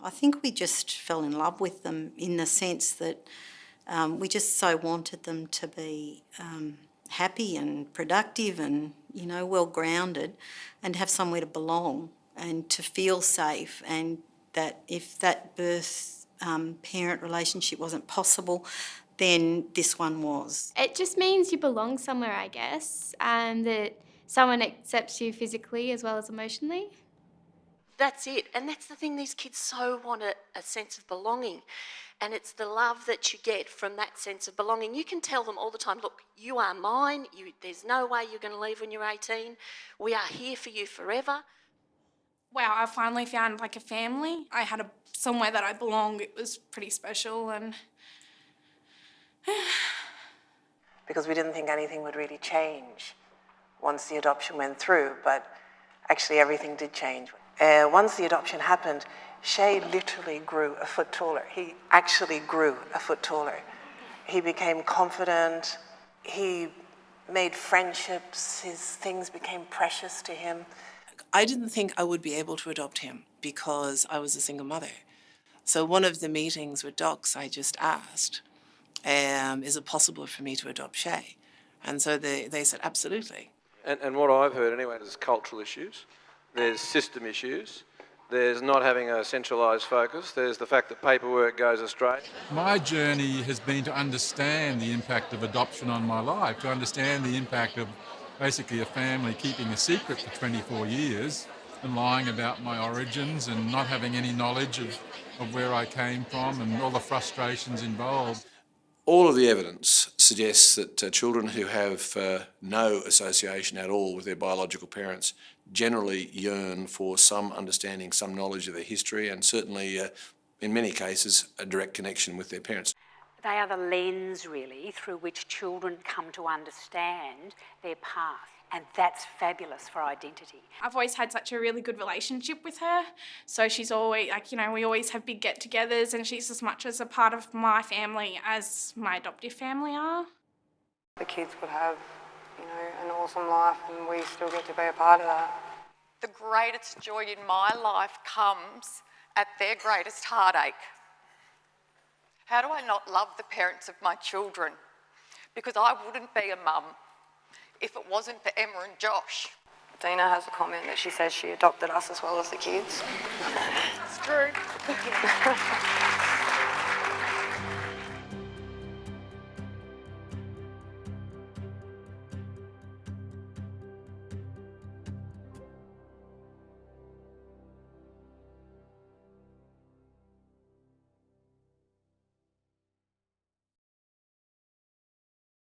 I think we just fell in love with them in the sense that we just so wanted them to be happy and productive and, well-grounded and have somewhere to belong and to feel safe, and that if that birth-parent relationship wasn't possible, then this one was. It just means you belong somewhere, I guess, and that someone accepts you physically as well as emotionally. That's it. And that's the thing, these kids so want a sense of belonging. And it's the love that you get from that sense of belonging. You can tell them all the time, look, you are mine. There's no way you're going to leave when you're 18. We are here for you forever. Wow, I finally found like a family. I had somewhere that I belonged. It was pretty special, and because we didn't think anything would really change once the adoption went through, but actually everything did change. Once the adoption happened, Shaye literally grew a foot taller. He actually grew a foot taller. He became confident. He made friendships. His things became precious to him. I didn't think I would be able to adopt him because I was a single mother. So one of the meetings with docs, I just asked, is it possible for me to adopt Shaye? And so they said, absolutely. And what I've heard anyway is cultural issues, there's system issues, there's not having a centralised focus, there's the fact that paperwork goes astray. My journey has been to understand the impact of adoption on my life, to understand the impact of basically a family keeping a secret for 24 years and lying about my origins and not having any knowledge of where I came from and all the frustrations involved. All of the evidence suggests that children who have no association at all with their biological parents generally yearn for some understanding, some knowledge of their history, and certainly, in many cases, a direct connection with their parents. They are the lens, really, through which children come to understand their past. And that's fabulous for identity. I've always had such a really good relationship with her. So she's always, we always have big get-togethers, and she's as much as a part of my family as my adoptive family are. The kids could have, an awesome life, and we still get to be a part of that. The greatest joy in my life comes at their greatest heartache. How do I not love the parents of my children? Because I wouldn't be a mum if it wasn't for Emma and Josh. Deana has a comment that she says she adopted us as well as the kids. It's true.